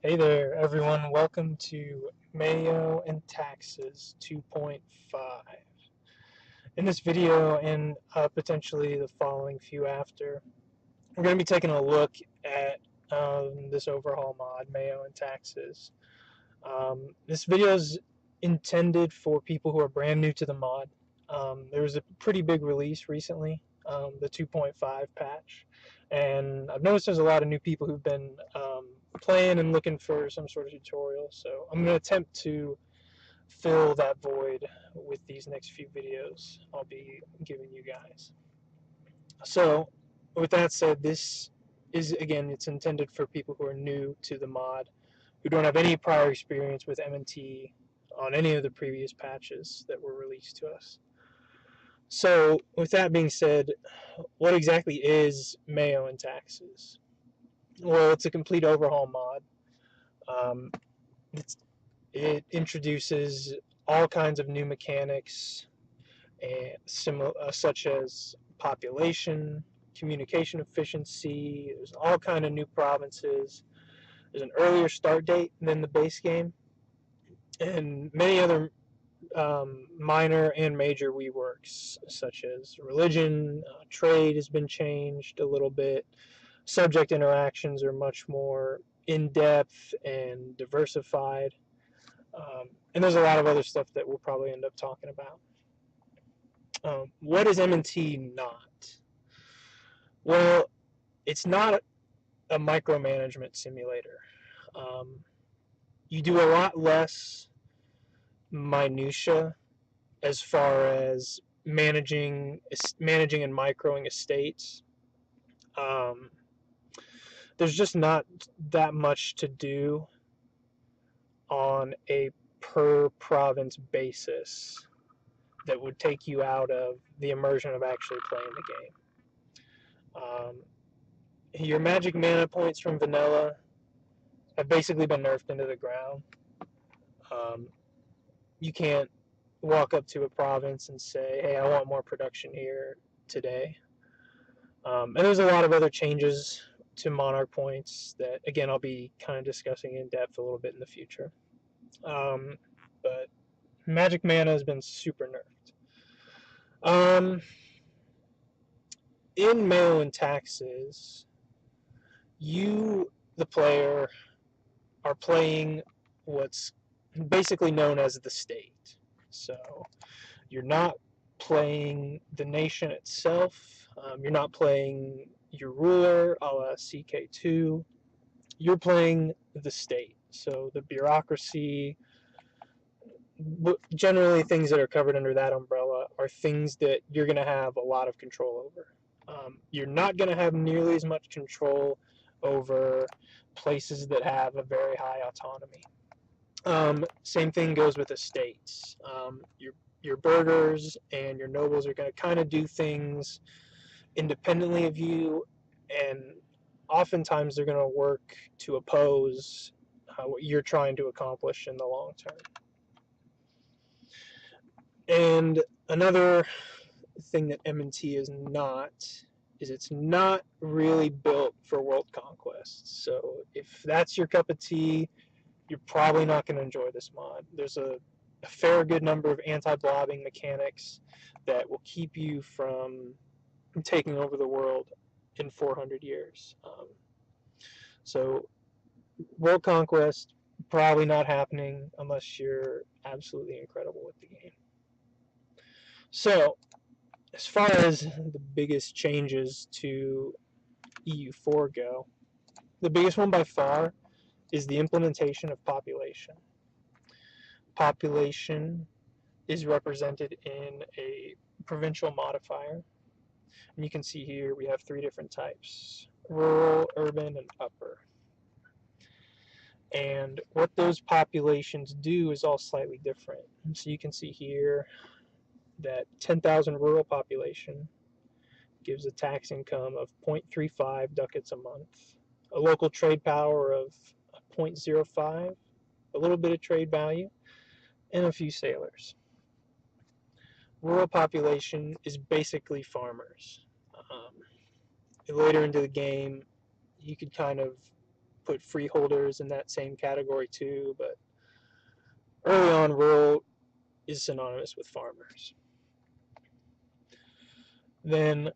Hey there, everyone. Welcome to MEIOU and Taxes 2.5. In this video and potentially the following few after, we're going to be taking a look at this overhaul mod, MEIOU and Taxes. This video is intended for people who are brand new to the mod. There was a pretty big release recently, the 2.5 patch, and I've noticed there's a lot of new people who've been playing and looking for some sort of tutorial, so I'm going to attempt to fill that void with these next few videos I'll be giving you guys. So with that said, this is, again, it's intended for people who are new to the mod, who don't have any prior experience with M&T on any of the previous patches that were released to us. So with that being said, what exactly is MEIOU and Taxes? Well, it's a complete overhaul mod. Um, it introduces all kinds of new mechanics, such as population, communication efficiency. There's all kind of new provinces. There's an earlier start date than the base game, and many other minor and major reworks, such as religion, trade has been changed a little bit. Subject interactions are much more in-depth and diversified. And there's a lot of other stuff that we'll probably end up talking about. What is M&T not? Well, it's not a micromanagement simulator. Um, you do a lot less minutia as far as managing and microing estates. Um, there's just not that much to do on a per province basis that would take you out of the immersion of actually playing the game. Your magic mana points from vanilla have basically been nerfed into the ground. You can't walk up to a province and say, hey, I want more production here today. And there's a lot of other changes to Monarch points that, again, I'll be kind of discussing in depth a little bit in the future. But magic mana has been super nerfed. In MEIOU and Taxes, you, the player, are playing what's basically known as the state. So you're not playing the nation itself. You're not playing your ruler a la CK2. You're playing the state. So the bureaucracy, generally things that are covered under that umbrella, are things that you're going to have a lot of control over. You're not going to have nearly as much control over places that have a very high autonomy. Same thing goes with estates. Your burghers and your nobles are going to kind of do things independently of you, and oftentimes they're going to work to oppose what you're trying to accomplish in the long term. And another thing that M&T is not is it's not really built for world conquest. So if that's your cup of tea, you're probably not going to enjoy this mod. There's a fair good number of anti-blobbing mechanics that will keep you from taking over the world in 400 years. So world conquest, probably not happening unless you're absolutely incredible with the game. So as far as the biggest changes to EU4 go, the biggest one by far is the implementation of population. Population is represented in a provincial modifier. And you can see here we have three different types: rural, urban, and upper. And what those populations do is all slightly different. So you can see here that 10,000 rural population gives a tax income of 0.35 ducats a month, a local trade power of 0.05, a little bit of trade value, and a few sailors. Rural population is basically farmers. Later into the game, you could kind of put freeholders in that same category too, but early on, rural is synonymous with farmers. Then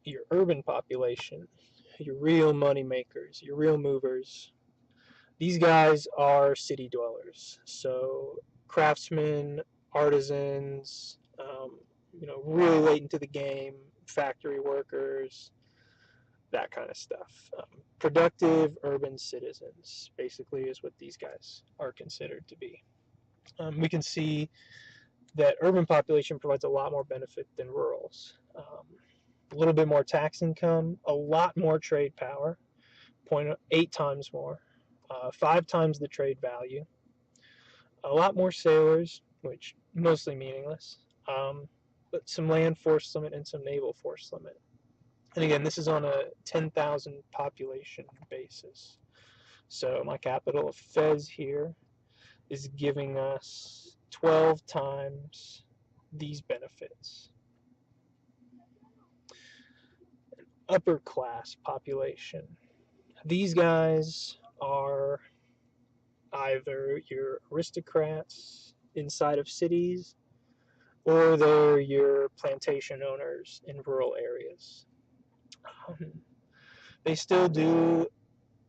your urban population, your real money makers, your real movers. These guys are city dwellers. So craftsmen, artisans, really late into the game, factory workers, that kind of stuff. Productive urban citizens, basically, is what these guys are considered to be. We can see that urban population provides a lot more benefit than rurals. A little bit more tax income, a lot more trade power, 0.8 times more, 5 times the trade value, a lot more sailors, which mostly meaningless, but some land force limit and some naval force limit. And again, this is on a 10,000 population basis. So my capital of Fez here is giving us 12 times these benefits. Upper class population. These guys are either your aristocrats inside of cities, or they're your plantation owners in rural areas. They still do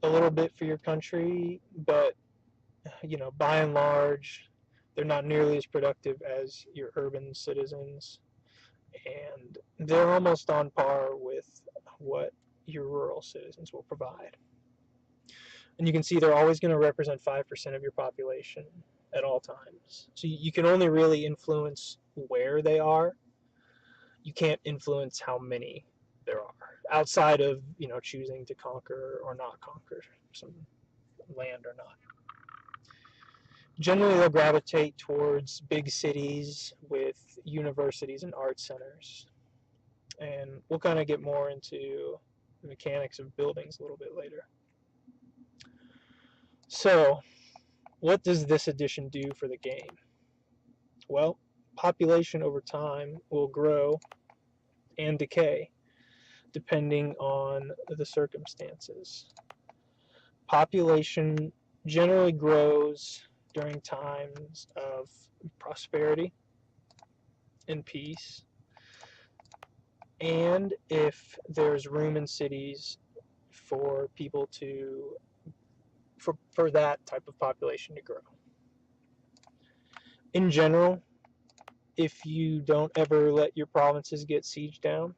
a little bit for your country, but by and large, they're not nearly as productive as your urban citizens, and they're almost on par with what your rural citizens will provide. And you can see they're always going to represent 5% of your population at all times. So you can only really influence where they are. You can't influence how many there are, outside of choosing to conquer or not conquer some land or not. Generally, they'll gravitate towards big cities with universities and art centers. And we'll kind of get more into the mechanics of buildings a little bit later. So, what does this addition do for the game? Well, population over time will grow and decay depending on the circumstances. Population generally grows during times of prosperity and peace, and if there's room in cities for people for that type of population to grow. In general, if you don't ever let your provinces get sieged down,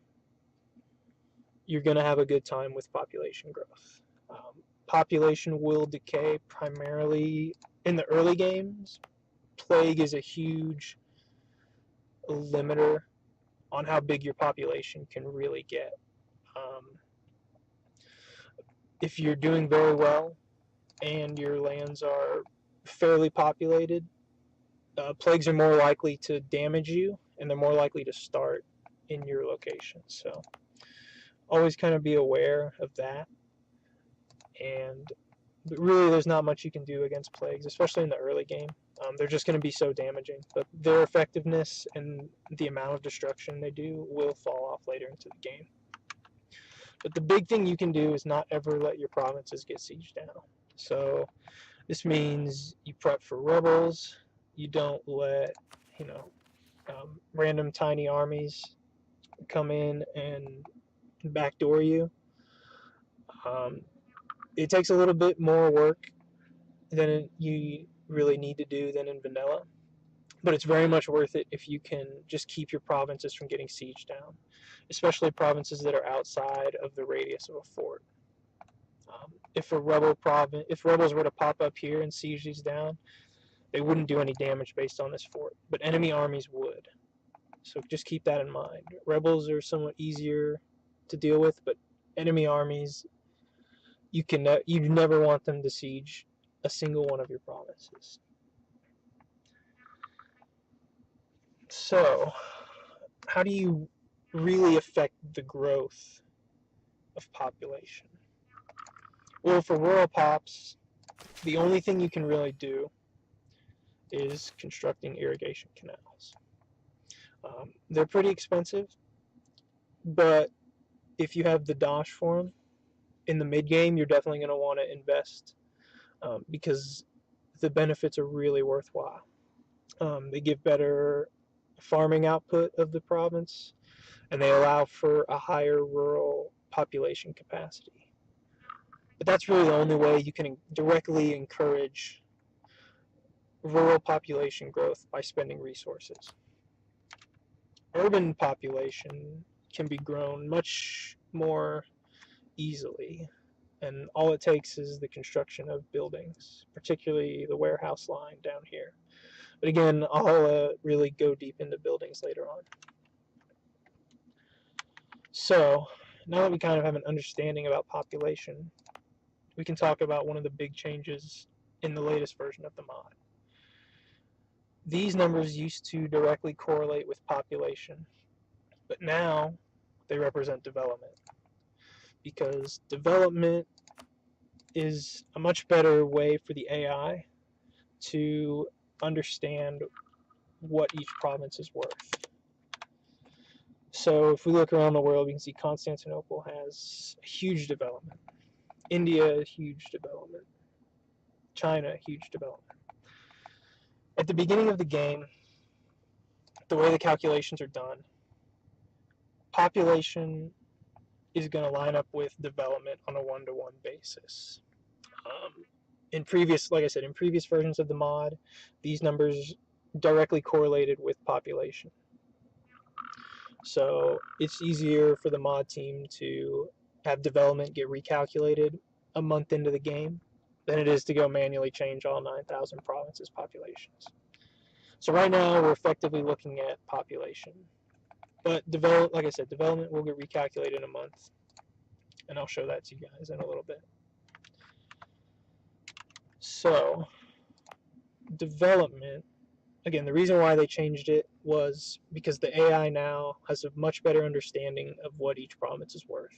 you're going to have a good time with population growth. Population will decay primarily in the early games. Plague is a huge limiter on how big your population can really get. If you're doing very well and your lands are fairly populated, plagues are more likely to damage you, and they're more likely to start in your location. So always kind of be aware of that. But really, there's not much you can do against plagues, especially in the early game. They're just going to be so damaging. But their effectiveness and the amount of destruction they do will fall off later into the game. But the big thing you can do is not ever let your provinces get sieged down. So this means you prep for rebels. You don't let, random tiny armies come in and backdoor you. It takes a little bit more work than you really need to do than in vanilla, but it's very much worth it if you can just keep your provinces from getting sieged down, especially provinces that are outside of the radius of a fort. If rebels were to pop up here and siege these down, they wouldn't do any damage based on this fort, but enemy armies would. So just keep that in mind. Rebels are somewhat easier to deal with, but enemy armies, you never want them to siege a single one of your provinces. So, how do you really affect the growth of population? Well, for rural pops, the only thing you can really do is constructing irrigation canals. They're pretty expensive, but if you have the dosh for them, in the mid game, you're definitely going to want to invest because the benefits are really worthwhile. They give better farming output of the province, and they allow for a higher rural population capacity. But that's really the only way you can directly encourage rural population growth, by spending resources. Urban population can be grown much more easily, and all it takes is the construction of buildings, particularly the warehouse line down here. But again, I'll really go deep into buildings later on. So now that we kind of have an understanding about population, we can talk about one of the big changes in the latest version of the mod. These numbers used to directly correlate with population, but now they represent development, because development is a much better way for the AI to understand what each province is worth. So if we look around the world, we can see Constantinople has a huge development. India, huge development. China, huge development. At the beginning of the game, the way the calculations are done, population is going to line up with development on a one-to-one basis. In previous, like I said, in previous versions of the mod, these numbers directly correlated with population. So it's easier for the mod team to have development get recalculated a month into the game than it is to go manually change all 9,000 provinces' populations. So right now we're effectively looking at population. But like I said, development will get recalculated in a month, and I'll show that to you guys in a little bit. So development, again, the reason why they changed it was because the AI now has a much better understanding of what each province is worth.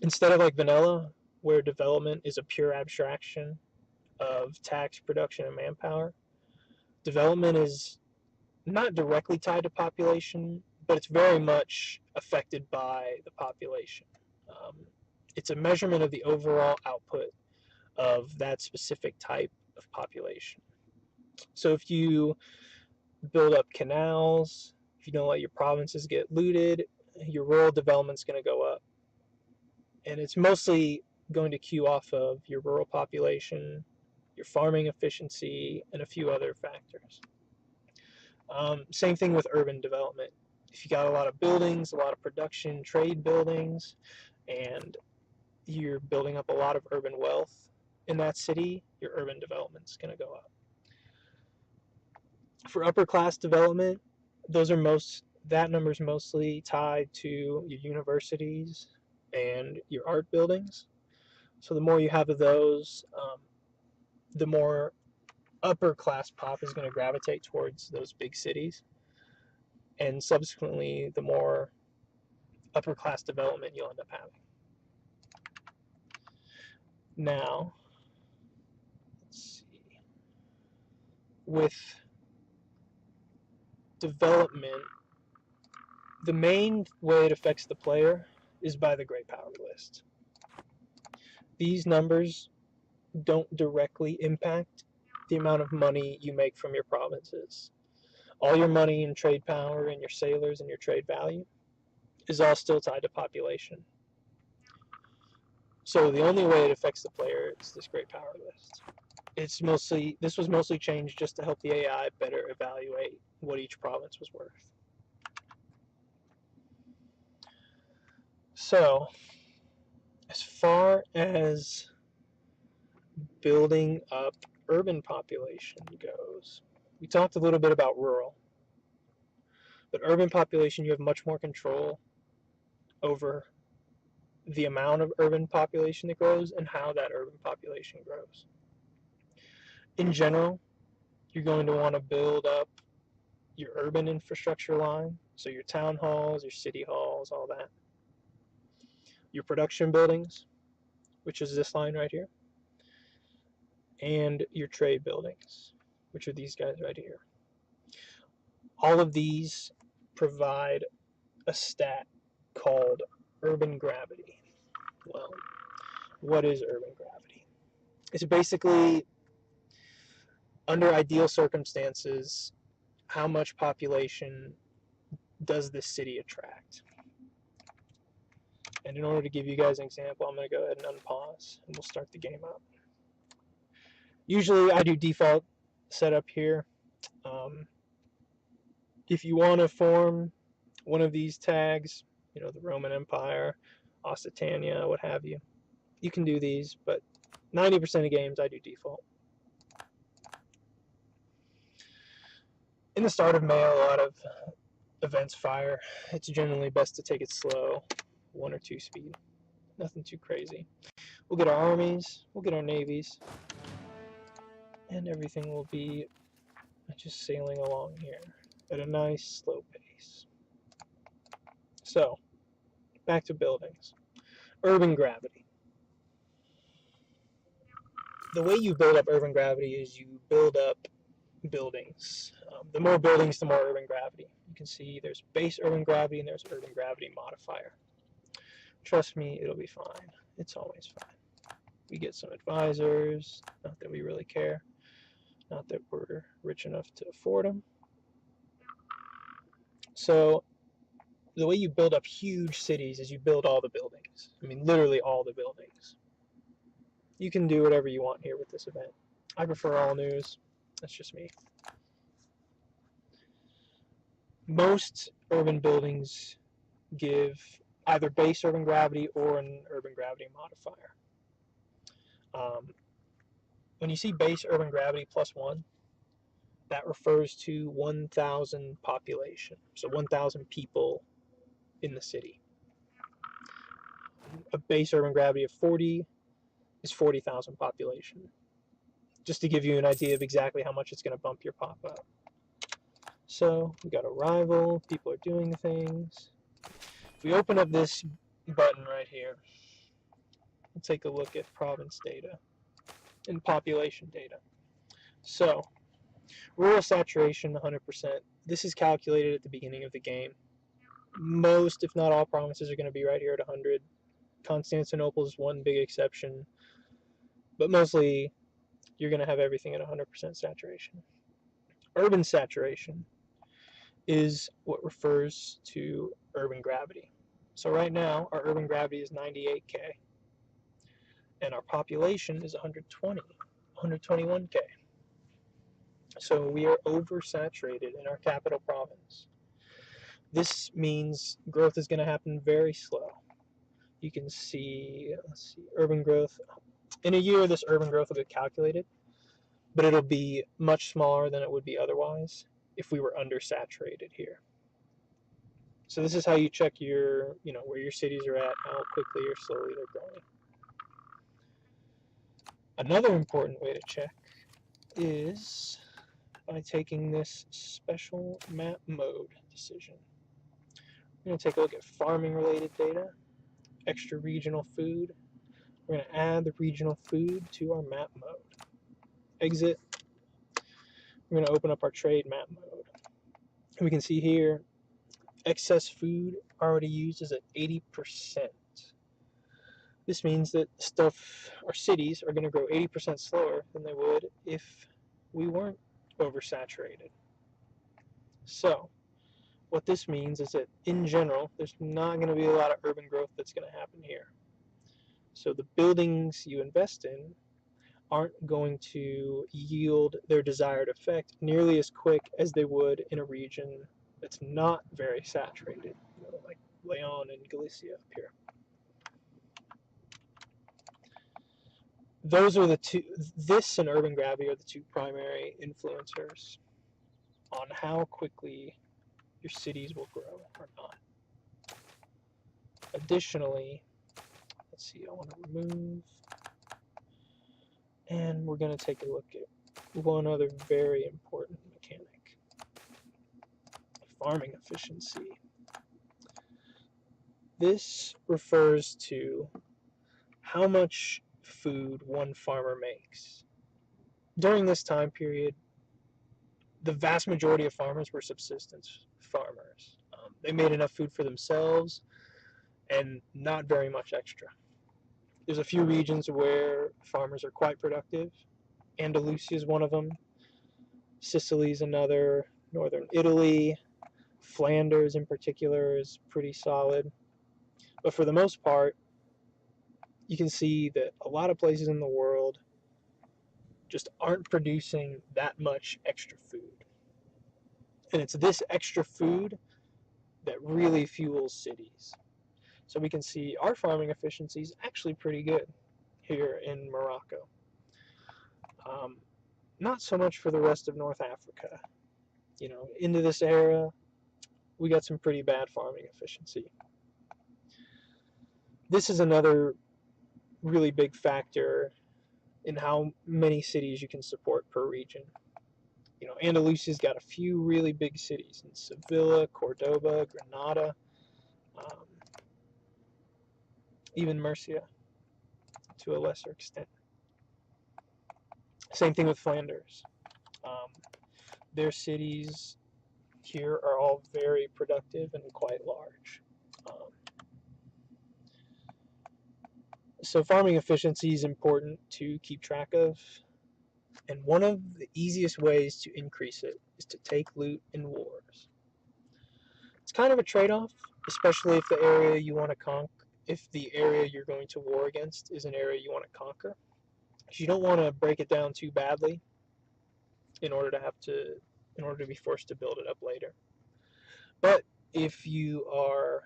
Instead of like vanilla, where development is a pure abstraction of tax, production, and manpower, development is not directly tied to population, but it's very much affected by the population. It's a measurement of the overall output of that specific type of population. So if you build up canals, if you don't let your provinces get looted, your rural development's going to go up. And it's mostly going to cue off of your rural population, your farming efficiency, and a few other factors. Same thing with urban development. If you got a lot of buildings, a lot of production, trade buildings, and you're building up a lot of urban wealth in that city, your urban development's going to go up. For upper class development, that number's mostly tied to your universities and your art buildings. So the more you have of those, the more upper class pop is going to gravitate towards those big cities, and subsequently the more upper class development you'll end up having. Now, let's see. With development, the main way it affects the player is by the great power list. These numbers don't directly impact the amount of money you make from your provinces. All your money and trade power and your sailors and your trade value is all still tied to population. So the only way it affects the player is this great power list. This was mostly changed just to help the AI better evaluate what each province was worth. So, as far as building up urban population goes, we talked a little bit about rural. But urban population, you have much more control over the amount of urban population that grows and how that urban population grows. In general, you're going to want to build up your urban infrastructure line, so your town halls, your city halls, all that. Your production buildings, which is this line right here, and your trade buildings, which are these guys right here. All of these provide a stat called urban gravity. Well, what is urban gravity? It's basically, under ideal circumstances, how much population does this city attract? And in order to give you guys an example, I'm going to go ahead and unpause, and we'll start the game up. Usually I do default setup here. If you want to form one of these tags, the Roman Empire, Occitania, what have you, you can do these, but 90% of games I do default. In the start of MEIOU, a lot of events fire. It's generally best to take it slow, 1 or 2 speed. Nothing too crazy. We'll get our armies, we'll get our navies, and everything will be just sailing along here at a nice slow pace. So, back to buildings. Urban gravity. The way you build up urban gravity is you build up buildings. The more buildings, the more urban gravity. You can see there's base urban gravity and there's urban gravity modifier. Trust me, it'll be fine. It's always fine. We get some advisors, not that we really care, not that we're rich enough to afford them. So the way you build up huge cities is you build all the buildings. I mean, literally all the buildings. You can do whatever you want here with this event. I prefer all news. That's just me. Most urban buildings give either base urban gravity or an urban gravity modifier. When you see base urban gravity +1, that refers to 1,000 population, so 1,000 people in the city. A base urban gravity of 40 is 40,000 population, just to give you an idea of exactly how much it's going to bump your pop up. So we got a rival, people are doing things. If we open up this button right here, we'll take a look at province data and population data. So rural saturation 100%. This is calculated at the beginning of the game. Most, if not all, provinces are going to be right here at 100. Constantinople is one big exception, but mostly you're going to have everything at 100% saturation. Urban saturation is what refers to urban gravity. So right now, our urban gravity is 98K, and our population is 121K. So we are oversaturated in our capital province. This means growth is going to happen very slow. You can see, urban growth. In a year, this urban growth will get calculated, but it'll be much smaller than it would be otherwise if we were undersaturated here. So this is how you check your, where your cities are at, how quickly or slowly they're growing. Another important way to check is by taking this special map mode decision. We're going to take a look at farming related data, extra regional food. We're going to add the regional food to our map mode. Exit. We're going to open up our trade map mode. And we can see here, excess food already used is at 80%. This means that our cities are going to grow 80% slower than they would if we weren't oversaturated. So, what this means is that in general, there's not going to be a lot of urban growth that's going to happen here. So the buildings you invest in aren't going to yield their desired effect nearly as quick as they would in a region that's not very saturated, like Leon and Galicia up here. Those are the two, this and urban gravity are the two primary influencers on how quickly your cities will grow or not. Additionally, let's see, I want to remove, and we're going to take a look at one other very important mechanic, farming efficiency. This refers to how much food one farmer makes. During this time period, the vast majority of farmers were subsistence farmers. They made enough food for themselves and not very much extra. There's a few regions where farmers are quite productive. Andalusia is one of them. Sicily is another. Northern Italy, Flanders in particular is pretty solid. But for the most part, you can see that a lot of places in the world just aren't producing that much extra food. And it's this extra food that really fuels cities. So we can see our farming efficiency is actually pretty good here in Morocco. Um, Not so much for the rest of North Africa. Into this era, we got some pretty bad farming efficiency. This is another really big factor in how many cities you can support per region. Andalusia's got a few really big cities in Sevilla, Cordoba, Granada, um, even Murcia to a lesser extent. Same thing with Flanders. Um, their cities here are all very productive and quite large. So farming efficiency is important to keep track of, and one of the easiest ways to increase it is to take loot in wars. It's kind of a trade-off, especially if the area you want to conquer, if the area you're going to war against is an area you want to conquer. You don't want to break it down too badly in order to be forced to build it up later. But if you are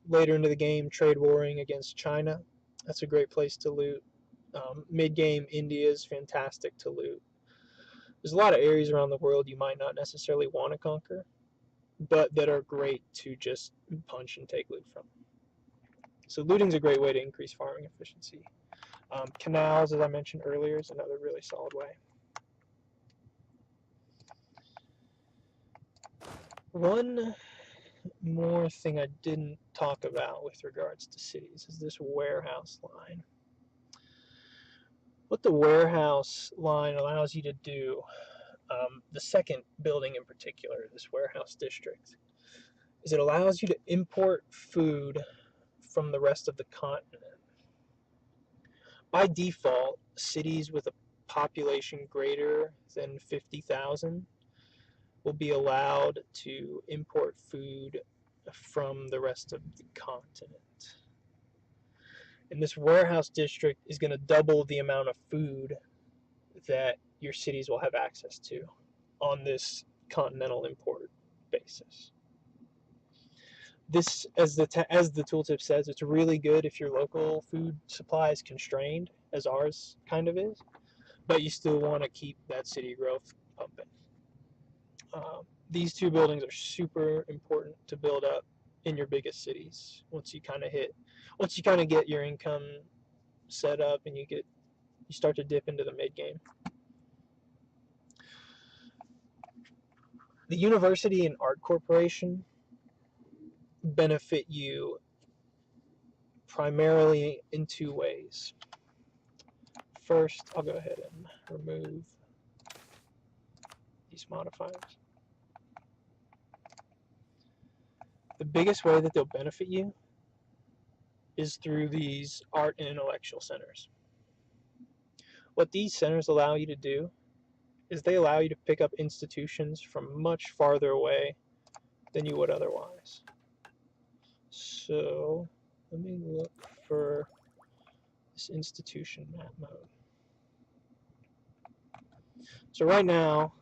later into the game trade warring against China, that's a great place to loot. Mid-game, India is fantastic to loot. There's a lot of areas around the world you might not necessarily want to conquer, but that are great to just punch and take loot from. So looting is a great way to increase farming efficiency. Canals, as I mentioned earlier, is another really solid way. One more thing I didn't talk about with regards to cities is this warehouse line. What the warehouse line allows you to do, the second building in particular, this warehouse district, is it allows you to import food from the rest of the continent. By default, cities with a population greater than 50,000 will be allowed to import food from the rest of the continent. And this warehouse district is going to double the amount of food that your cities will have access to on this continental import basis. This, as the tooltip says, it's really good if your local food supply is constrained, as ours kind of is, but you still want to keep that city growth pumping. These two buildings are super important to build up in your biggest cities. Once you kind of get your income set up and you start to dip into the mid game. The university and art corporation benefit you primarily in two ways. First, I'll go ahead and remove these modifiers. The biggest way that they'll benefit you is through these art and intellectual centers. What these centers allow you to do is they allow you to pick up institutions from much farther away than you would otherwise. So let me look for this institution map mode. So right now,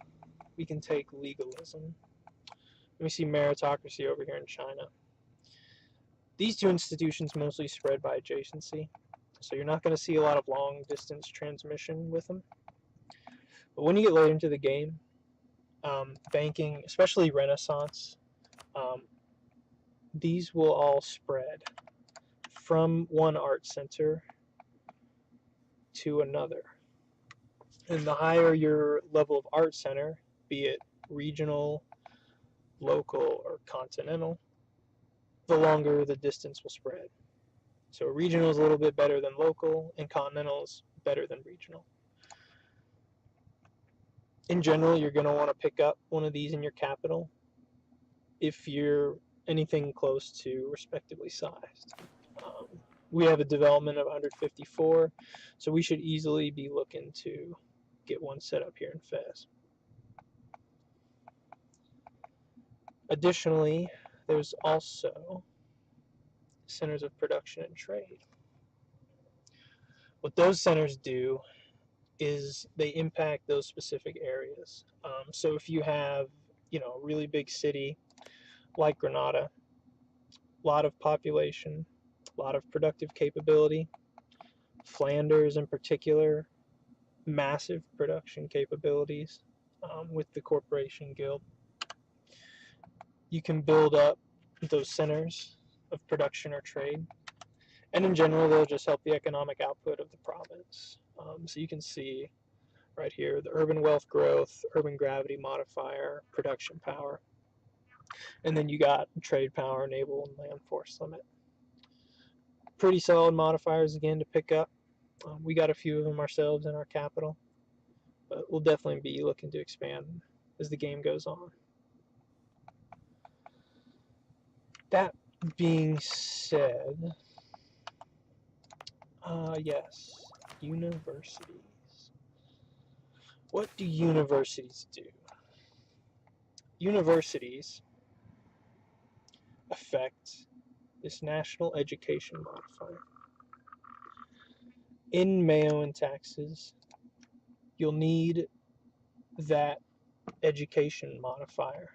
we can take legalism. Let me see meritocracy over here in China. These two institutions mostly spread by adjacency, so you're not going to see a lot of long distance transmission with them. But when you get later into the game, banking, especially Renaissance, these will all spread from one art center to another. And the higher your level of art center, be it regional, local, or continental, the longer the distance will spread. So regional is a little bit better than local, and continental is better than regional. In general, you're going to want to pick up one of these in your capital if you're anything close to respectively sized. We have a development of 154, so we should easily be looking to get one set up here in Fez. Additionally, there's also centers of production and trade. What those centers do is they impact those specific areas. So if you have, a really big city like Granada, a lot of population, a lot of productive capability, Flanders in particular, massive production capabilities with the corporation guild. You can build up those centers of production or trade, and in general, they'll just help the economic output of the province. So you can see right here the urban wealth growth, urban gravity modifier, production power, and then you got trade power, naval, and land force limit. Pretty solid modifiers again to pick up. We got a few of them ourselves in our capital, but we'll definitely be looking to expand as the game goes on. That being said, yes, universities. What do universities do? Universities affect this national education modifier. In MEIOU and taxes, you'll need that education modifier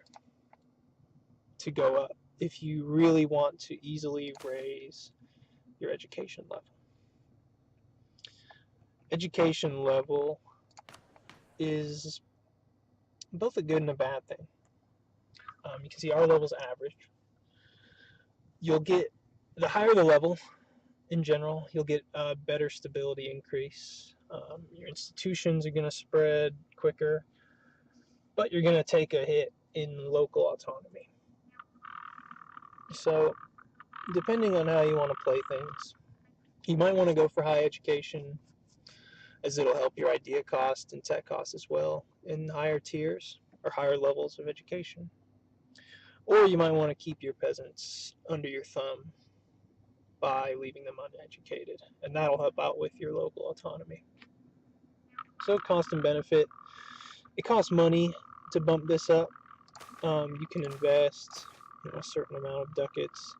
to go up if you really want to easily raise your education level. Education level is both a good and a bad thing. You can see our level's average. You'll get, the higher the level in general, you'll get a better stability increase. Your institutions are going to spread quicker, but you're going to take a hit in local autonomy. So, depending on how you want to play things, you might want to go for high education, as it'll help your idea cost and tech cost as well in higher tiers or higher levels of education. Or you might want to keep your peasants under your thumb by leaving them uneducated, and that'll help out with your local autonomy. So cost and benefit. It costs money to bump this up. You can invest a certain amount of ducats.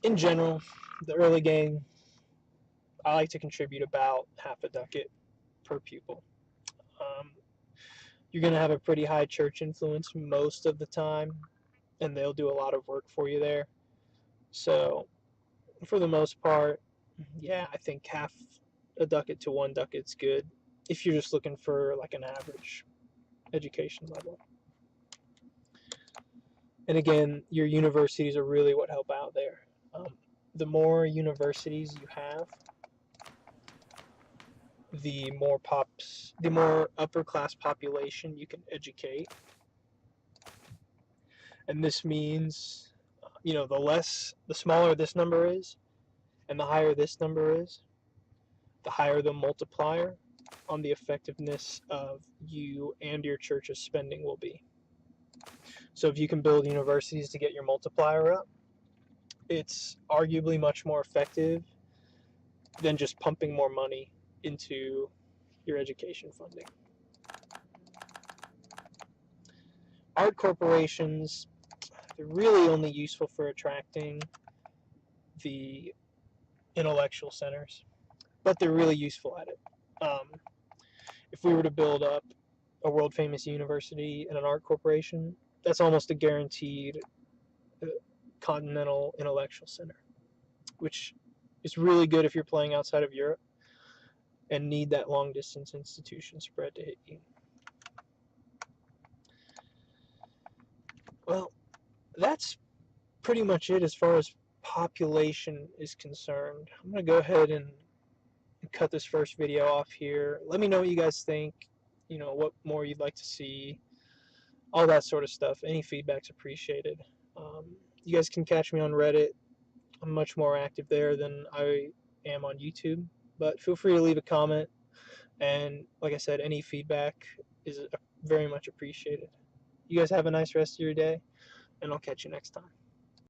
In general, the early game, I like to contribute about half a ducat per pupil. You're going to have a pretty high church influence most of the time, and they'll do a lot of work for you there. So, for the most part, yeah, I think half a ducat to 1 ducat's good if you're just looking for like an average education level. And again, your universities are really what help out there. The more universities you have, the more upper class population you can educate. And this means, the smaller this number is, and the higher this number is, the higher the multiplier on the effectiveness of you and your church's spending will be. So if you can build universities to get your multiplier up, it's arguably much more effective than just pumping more money into your education funding. Art corporations, they're really only useful for attracting the intellectual centers, but they're really useful at it. If we were to build up a world famous university and an art corporation, that's almost a guaranteed continental intellectual center, which is really good if you're playing outside of Europe and need that long distance institution spread to hit you. Well, that's pretty much it as far as population is concerned. I'm going to go ahead and cut this first video off here. Let me know what you guys think, what more you'd like to see, all that sort of stuff. Any feedback's appreciated. You guys can catch me on Reddit. I'm much more active there than I am on YouTube, but feel free to leave a comment, and like I said, any feedback is very much appreciated. You guys have a nice rest of your day, and I'll catch you next time.